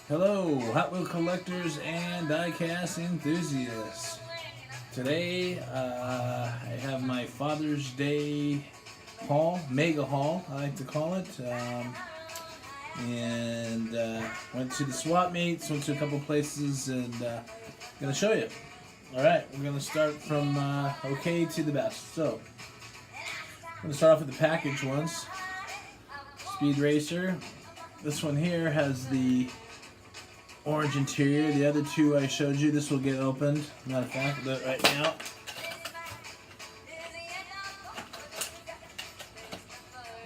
Hello, Hot Wheel collectors and diecast enthusiasts. Today, I have my Father's Day haul, mega haul, I like to call it. Went to the swap meets, went to a couple places, and I'm going to show you. Alright, we're going to start from okay to the best. So, I'm going to start off with the package ones. Speed Racer. This one here has the orange interior. The other two I showed you, this will get opened. Matter of fact, I'll do it right now.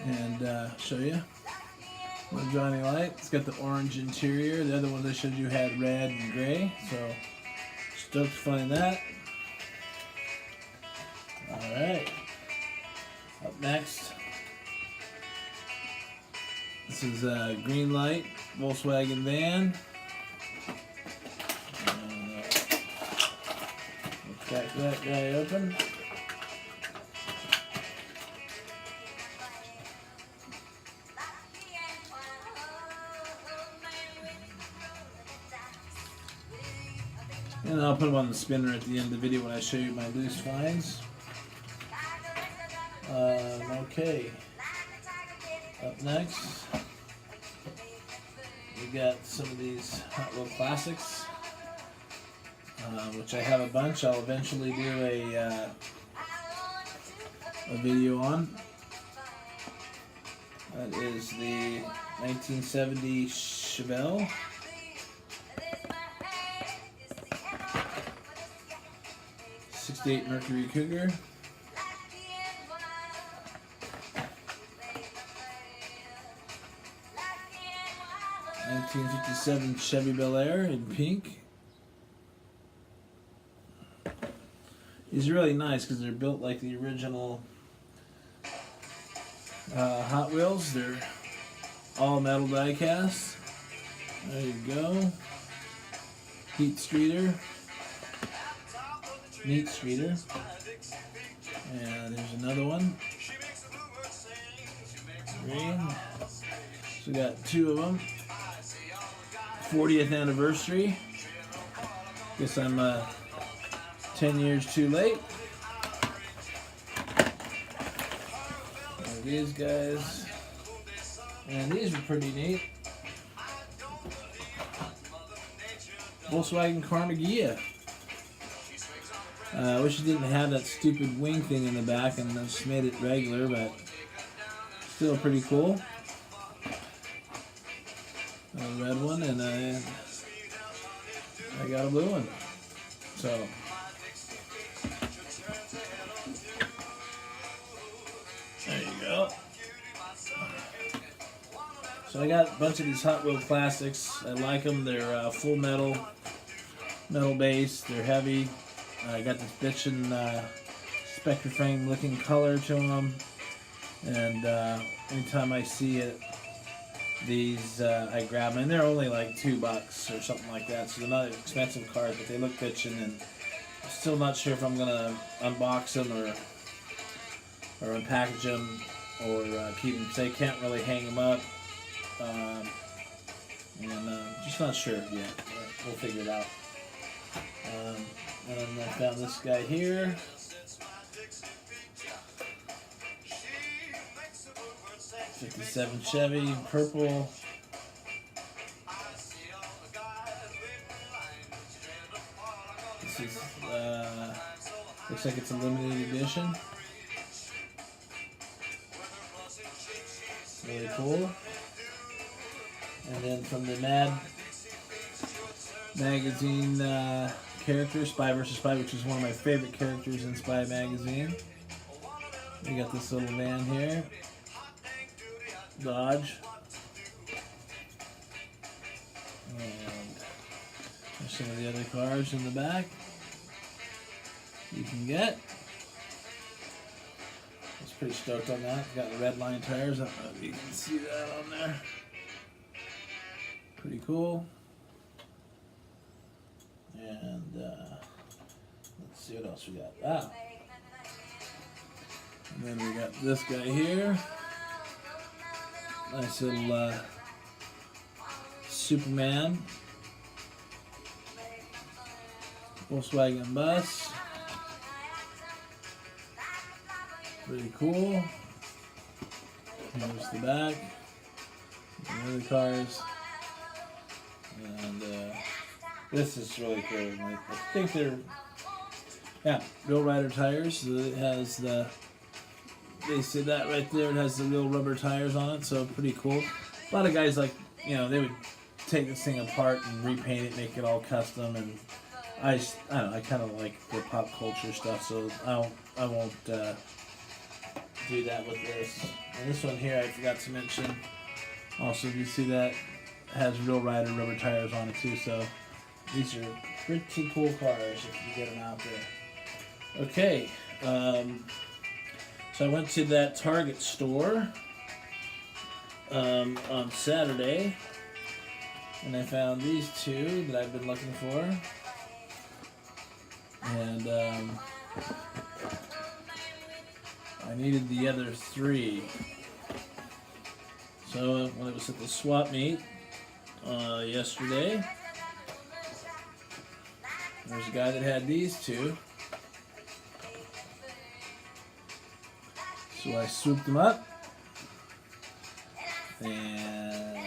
And show you. The Johnny Light. It's got the orange interior. The other one I showed you had red and gray. So, stoked to find that. Alright. Up next. This is a green light Volkswagen van. Crack that guy open. And I'll put them on the spinner at the end of the video when I show you my loose finds. Okay. Up next, we got some of these Hot Wheel Classics, which I have a bunch. I'll eventually do a video on. That is the 1970 Chevelle. '68 Mercury Cougar. 1957 Chevy Bel Air in pink. These are really nice because they're built like the original Hot Wheels. They're all metal die cast. There you go. Heat Streeter. Neat Streeter. And there's another one. Green. So we got two of them. 40th anniversary. Guess I'm 10 years too late. And these guys. And these are pretty neat. Volkswagen Carnegie. I wish it didn't have that stupid wing thing in the back and just made it regular, but still pretty cool. A red one, and I got a blue one. So, there you go. So I got a bunch of these Hot Wheel Classics. I like them. They're full metal base. They're heavy. I got this bitchin' Spectre frame looking color to them, and anytime I see it, these I grab them, and they're only like $2 or something like that, so they're not expensive cars, but they look bitchin', and I'm still not sure if I'm gonna unbox them or unpackage them or keep them, because I can't really hang them up, just not sure yet. We'll figure it out. And then I found this guy here. '57 Chevy, purple. This is looks like it's a limited edition. Really cool. And then from the Mad Magazine character, Spy vs. Spy, which is one of my favorite characters in Spy Magazine. We got this little van here. Dodge. And there's some of the other cars in the back you can get. I was pretty stoked on that. Got the red line tires. I don't know if you can see that on there. Pretty cool. And let's see what else we got. And then we got this guy here. Nice little Superman, Volkswagen bus. Pretty cool. Here's the back. The other cars. And this is really cool. I think they're, yeah, Real Rider tires. So it has the, they see that right there. It has the real rubber tires on it, so pretty cool. A lot of guys, like, you know, they would take this thing apart and repaint it, make it all custom, and I don't know, I kind of like the pop culture stuff, so I won't do that with this. And this one here, I forgot to mention. Also, you see that has Real Rider rubber tires on it too, so these are pretty cool cars if you get them out there. Okay, so I went to that Target store on Saturday, and I found these two that I've been looking for, and I needed the other three. So when it was at the swap meet yesterday, there's a guy that had these two. So I swooped them up, and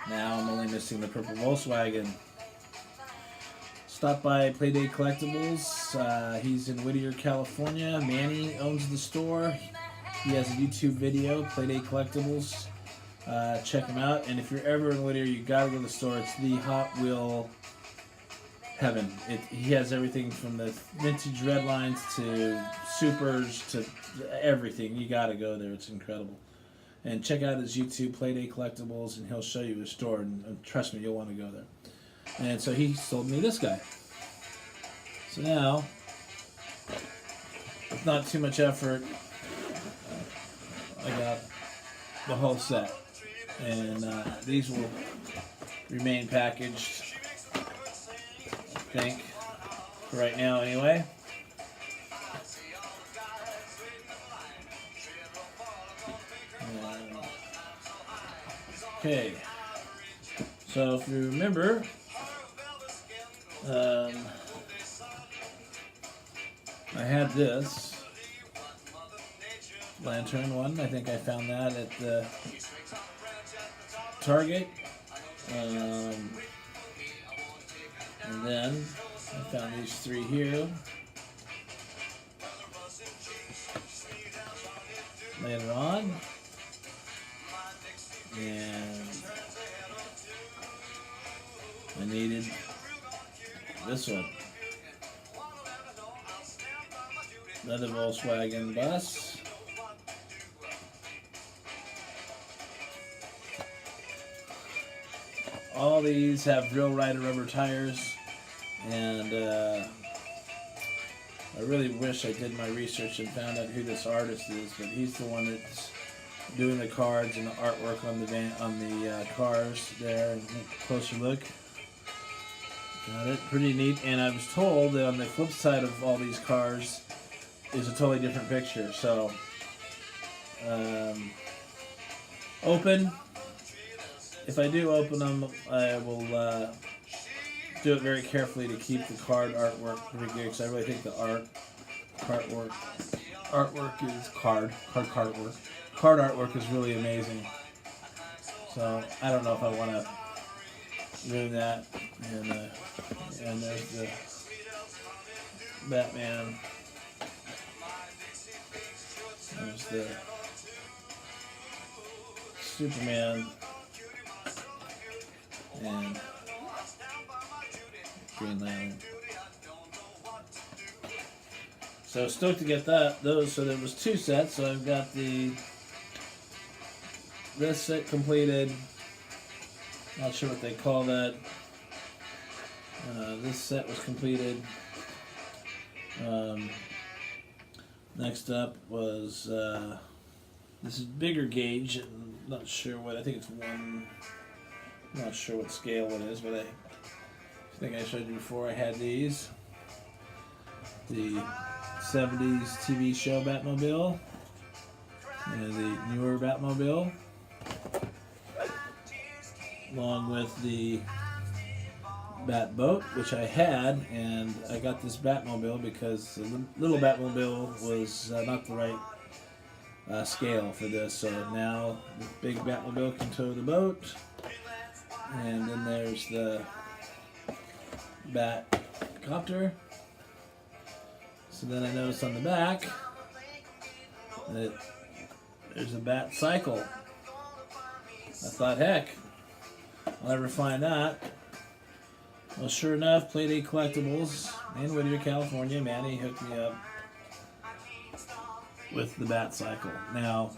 now I'm only missing the purple Volkswagen. Stopped by Playday Collectibles. He's in Whittier, California. Manny owns the store. He has a YouTube video, Playday Collectibles. Check him out. And if you're ever in Whittier, you gotta go to the store. It's the Hot Wheel heaven. He has everything from the vintage red lines to supers to everything. You gotta go there. It's incredible. And check out his YouTube, Playday Collectibles, and he'll show you his store. And trust me, you'll want to go there. And so he sold me this guy. So now, with not too much effort, I got the whole set. And these will remain packaged, I think, for right now anyway. Okay, so if you remember, I had this lantern one. I think I found that at the Target. And then I found these three here. Later on. And I needed this one. Another Volkswagen bus. All these have Real Rider rubber tires, and I really wish I did my research and found out who this artist is, but he's the one that's doing the cards and the artwork on the cars there. And closer look. Got it. Pretty neat. And I was told that on the flip side of all these cars is a totally different picture. So, open. If I do open them, I will do it very carefully to keep the card artwork pretty good, because I really think the card artwork is really amazing. So I don't know if I want to ruin that. And there's the Batman. There's the Superman. And Green Lantern. So stoked to get those. So there was two sets. So I've got this set completed. Not sure what they call that. This set was completed. Next up was this is bigger gauge. I'm not sure what. I think it's one. I'm not sure what scale it is, but I think I showed you before. I had these. The 70s TV show Batmobile. And the newer Batmobile. along with the Bat boat, which I had, and I got this Batmobile because the little Batmobile was not the right scale for this. So now the big Batmobile can tow the boat, and then there's the Batcopter. So then I noticed on the back that there's a Bat Cycle. I thought, heck, I'll never find that. Well, sure enough, Playdate Collectibles in Whittier, California, Manny hooked me up with the Bat Cycle. Now,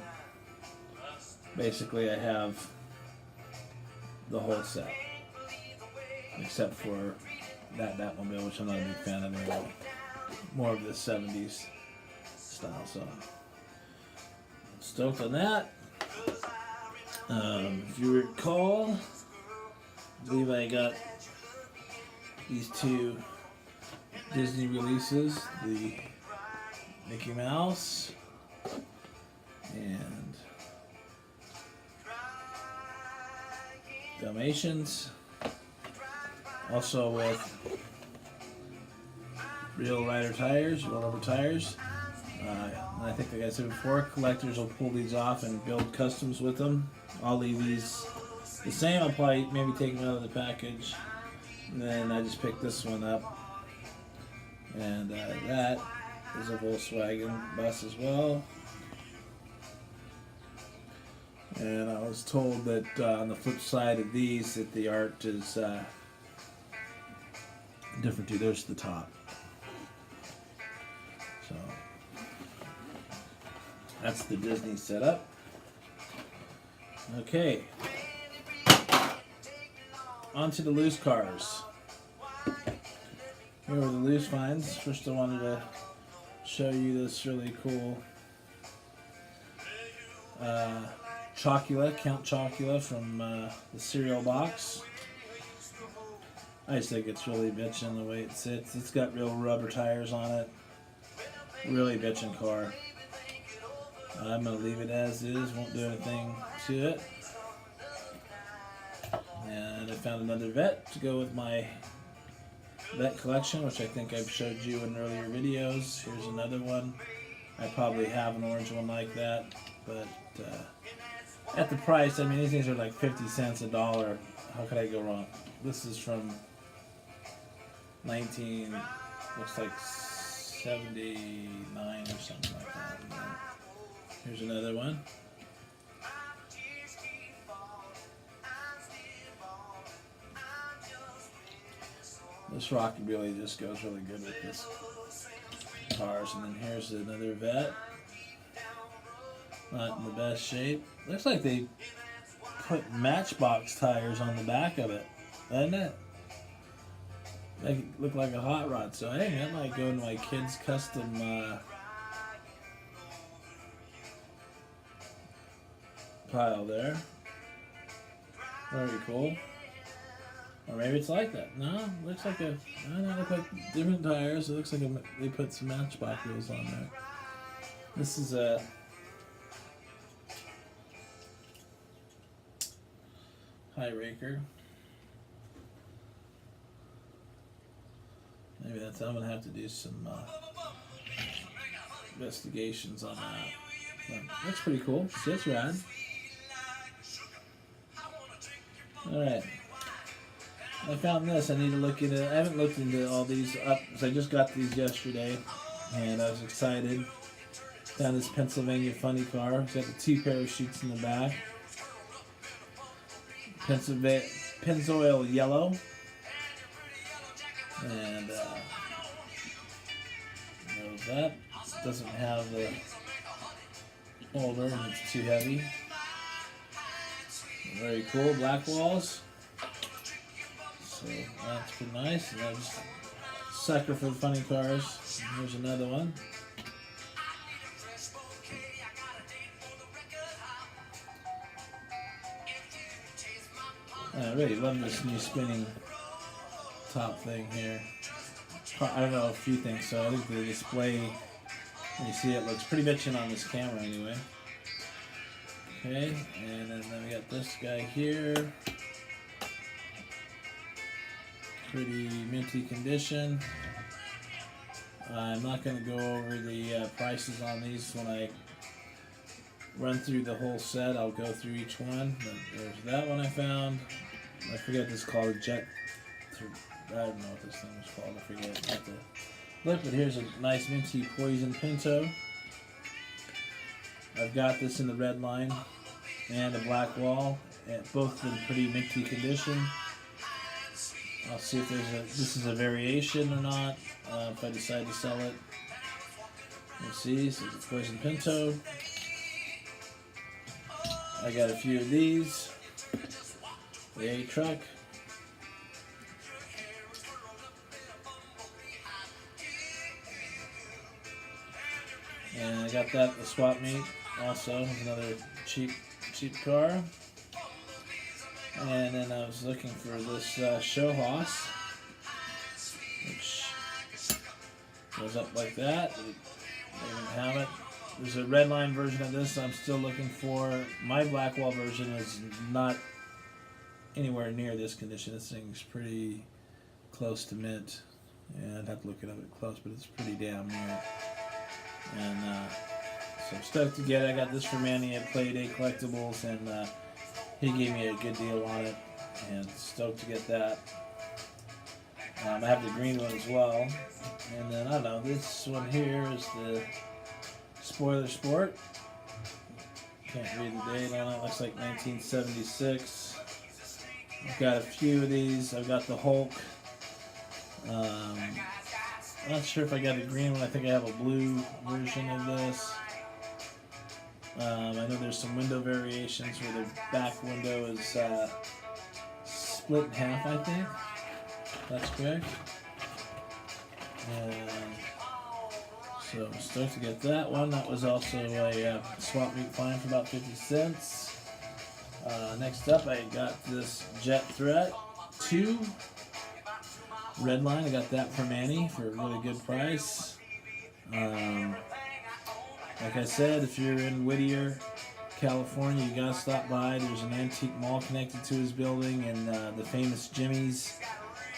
basically I have the whole set, except for that Batmobile, which I'm not a big fan of anymore. More of the 70s style, so stoked on that. If you recall, I believe I got these two Disney releases, the Mickey Mouse and Dalmatians, also with real Ryder tires, roll over tires. I think, like I said before, collectors will pull these off and build customs with them. I'll leave these the same. I'll probably maybe take them out of the package. And then I just picked this one up. And that is a Volkswagen bus as well. And I was told that on the flip side of these, that the art is different too. There's the top. So that's the Disney setup. Okay. On to the loose cars. Here are the loose finds. First I wanted to show you this really cool Chocula, Count Chocula from the cereal box. I just think it's really bitchin' the way it sits. It's got real rubber tires on it. Really bitchin' car. I'm going to leave it as is, won't do anything to it. And I found another vet to go with my vet collection, which I think I've showed you in earlier videos. Here's another one. I probably have an orange one like that, but at the price, I mean, these things are like 50 cents a dollar. How could I go wrong? This is from looks like 79 or something like that. And then here's another one. This rocket really just goes really good with this cars. And then here's another vet. Not in the best shape. Looks like they put Matchbox tires on the back of it, doesn't it? Make it look like a hot rod. So hey, that might go into my kid's custom pile there. Very cool. Or maybe it's like that. No, looks like a. I don't know. They put different tires. It looks like they put some Matchbox wheels on there. This is a High Raker. Maybe that's. I'm gonna have to do some investigations on that. But that's pretty cool. See, it's rad. All right. I found this. I need to look into. I haven't looked into all these up. So I just got these yesterday, and I was excited. Found this Pennsylvania funny car. It's got the two parachutes in the back. Pennzoil yellow, and that doesn't have the holder, and it's too heavy. Very cool. Black walls. So that's pretty nice. And I just sucker for funny cars. Here's another one. I really love this new spinning top thing here. I don't know if you think so. I think the display, when you see it, looks pretty bitchin' on this camera anyway. Okay, and then we got this guy here. pretty minty condition. I'm not going to go over the prices on these when I run through the whole set. I'll go through each one. But there's that one I found. I forget this is called a jet. I don't know what this thing was called. I forget. Look, but here's a nice minty poison pinto. I've got this in the red line and the black wall, both in pretty minty condition. I'll see if this is a variation or not. If I decide to sell it, we'll see. So it's poison pinto. I got a few of these. The A truck. And I got that the swap meet also, another cheap car. And then I was looking for this show hoss, which goes up like that. They didn't have it. There's a red line version of this I'm still looking for. My Blackwall version is not anywhere near this condition. This thing's pretty close to mint. And I'd have to look it up at close, but it's pretty damn near. And so I'm stoked to get it. I got this from Manny at Playday Collectibles, and he gave me a good deal on it, and stoked to get that. I have the green one as well. And then, I don't know, this one here is the Spoiler Sport. Can't read the date on it. Looks like 1976. I've got a few of these. I've got the Hulk. I'm not sure if I got a green one. I think I have a blue version of this. I know there's some window variations where the back window is split in half, I think. That's correct. And so I'm stoked to get that one. That was also a swap meet find for about 50 cents. Next up, I got this Jet Threat 2 red line. I got that from Annie for a really good price. Like I said, if you're in Whittier, California, you gotta stop by. There's an antique mall connected to his building, and the famous Jimmy's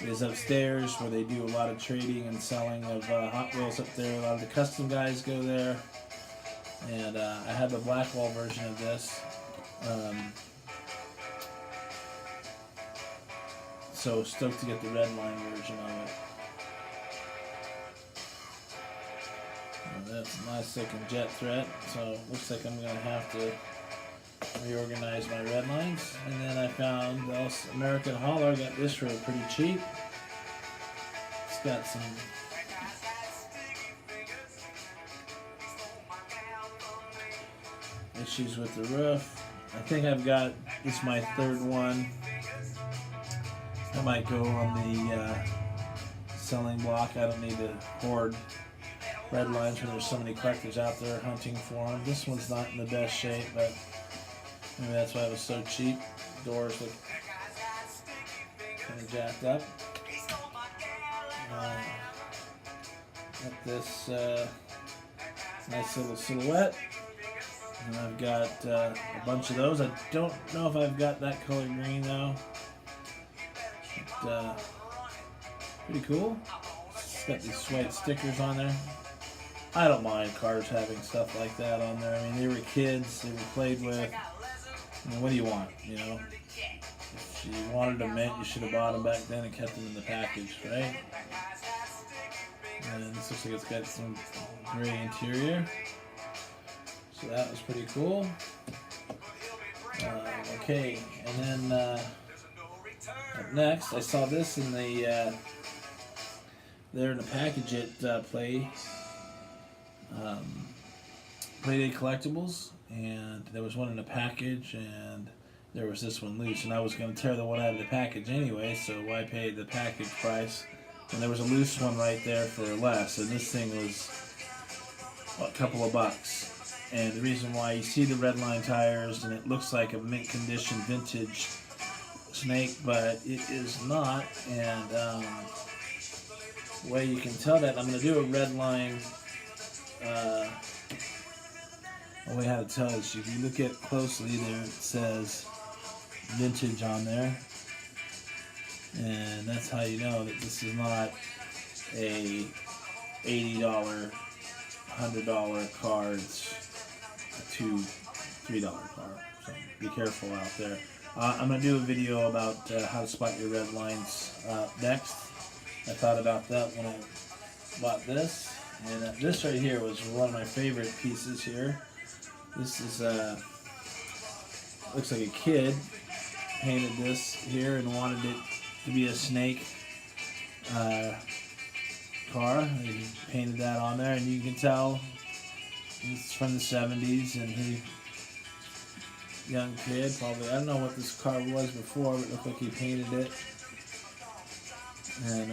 is upstairs, where they do a lot of trading and selling of Hot Wheels up there. A lot of the custom guys go there. And I have the Blackwall version of this. So stoked to get the red line version of it. That's a nice looking Jet Threat. So looks like I'm going to have to reorganize my red lines. And then I found the American Hauler. I got this for pretty cheap. It's got some issues with the roof. I think I've got, this is my third one. I might go on the selling block. I don't need to hoard red lines when there's so many collectors out there hunting for them. This one's not in the best shape, but maybe that's why it was so cheap. Doors look kind of jacked up. Got this nice little silhouette. And I've got a bunch of those. I don't know if I've got that color green though. But, pretty cool. It's got these white stickers on there. I don't mind cars having stuff like that on there. I mean, they were kids, they were played with. I mean, what do you want, you know? If you wanted them mint, you should have bought them back then and kept them in the package, right? And this looks like it's got some gray interior. So that was pretty cool. Okay, and then up next, I saw this in the there in the package at Playday Collectibles, and there was one in the package, and there was this one loose, and I was going to tear the one out of the package anyway, so why pay the package price? And there was a loose one right there for less, and this thing was a couple of bucks. And the reason why, you see the red line tires, and it looks like a mint condition vintage snake, but it is not. And the way you can tell that, I'm going to do a red line. The way how to tell is, if you look at closely there, it says vintage on there, and and that's how you know that this is not a $80, $100 car. It's a $2, $3 car. So be careful out there. I'm going to do a video about how to spot your red lines next. I thought about that when I bought this. And this right here was one of my favorite pieces here. This is, looks like a kid painted this here and wanted it to be a snake car. He painted that on there, and you can tell it's from the 70s, and he, young kid, probably, I don't know what this car was before, but it looked like he painted it, and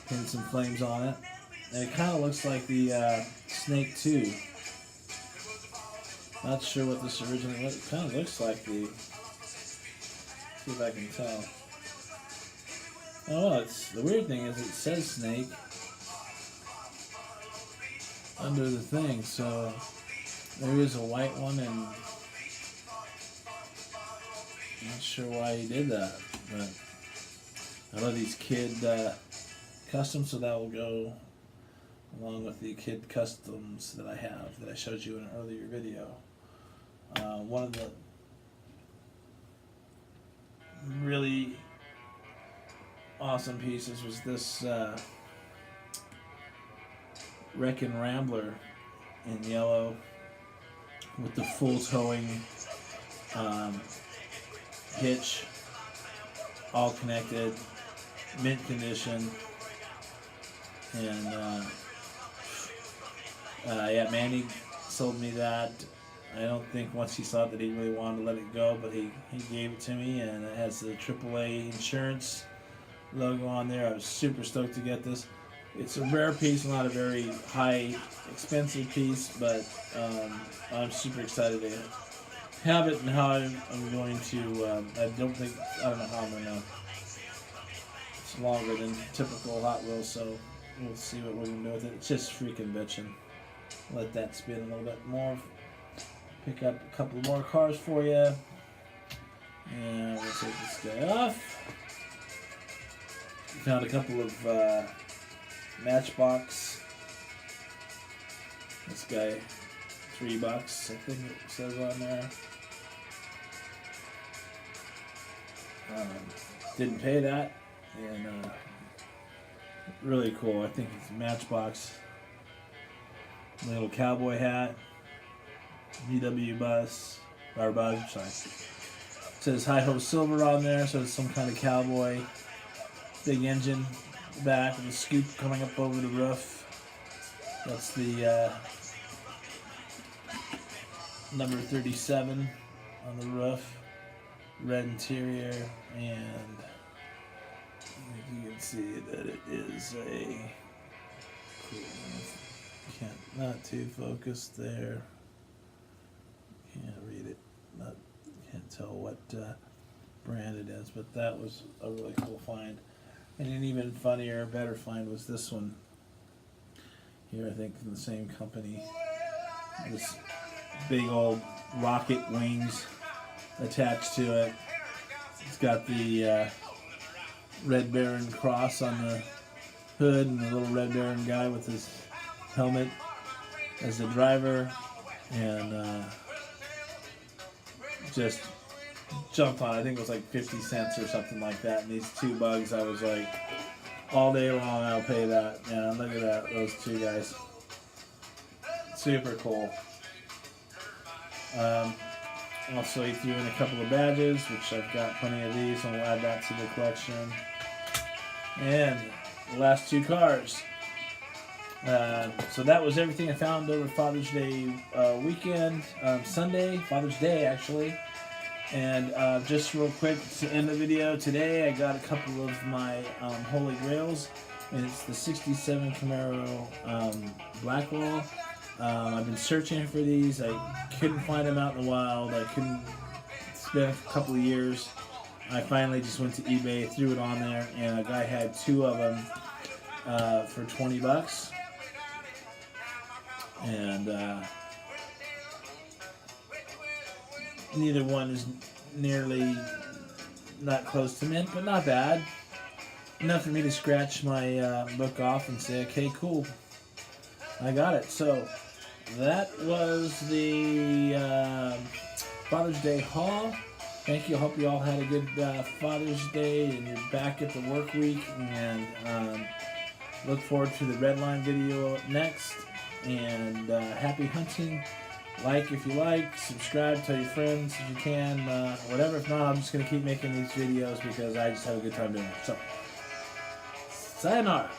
painted some flames on it. And it kind of looks like the Snake 2. Not sure what this originally looks. It kind of looks like the. See if I can tell. Oh, it's the weird thing is it says Snake under the thing, so there is a white one, and I'm not sure why he did that, but I love these kid customs, so that will go along with the kid customs that I have that I showed you in an earlier video. One of the really awesome pieces was this Wreckin' Rambler in yellow with the full towing hitch, all connected, mint condition, and yeah, Manny sold me that. I don't think once he saw that he really wanted to let it go, but he gave it to me, and it has the AAA insurance logo on there. I was super stoked to get this. It's a rare piece, not a very high expensive piece, but I'm super excited to have it, and how I'm going to, I don't know how I'm going to, it's longer than typical Hot Wheels, so we'll see what we're going to do with it. It's just freaking bitching. Let that spin a little bit more. Pick up a couple more cars for you. And we'll take this guy off. Found a couple of Matchbox. This guy, $3, I think it says on there. Didn't pay that. And really cool. I think it's Matchbox. Little cowboy hat. VW bus, or bug, sorry. It says Hi-Ho Silver on there, so it's some kind of cowboy. Big engine back with a scoop coming up over the roof. That's the number 37 on the roof. Red interior, and you can see that it is a not too focused there. Can't read it. Can't tell what brand it is, but that was a really cool find. And an even funnier, better find was this one here, I think from the same company. This big old rocket wings attached to it. It's got the Red Baron cross on the hood, and the little Red Baron guy with his helmet as the driver, and just jumped on. I think it was like 50 cents or something like that. And these two bugs, I was like, all day long, I'll pay that. And look at that, those two guys. Super cool. Also, he threw in a couple of badges, which I've got plenty of these, and we'll add that to the collection. And the last two cars. So that was everything I found over Father's Day weekend, Sunday, Father's Day actually. And just real quick to end the video, today I got a couple of my Holy Grails, and it's the 67 Camaro Blackwall. I've been searching for these. I couldn't find them out in the wild. I couldn't. It's been a couple of years. I finally just went to eBay, threw it on there, and a guy had two of them for $20. And neither one is nearly not close to mint, but not bad. Enough for me to scratch my book off and say, okay, cool, I got it. So that was the Father's Day haul. Thank you. I hope you all had a good Father's Day and you're back at the work week. And look forward to the Redline video next. And happy hunting. Like if you like, subscribe, tell your friends if you can, whatever. If not, I'm just going to keep making these videos because I just have a good time doing it. So, sayonara.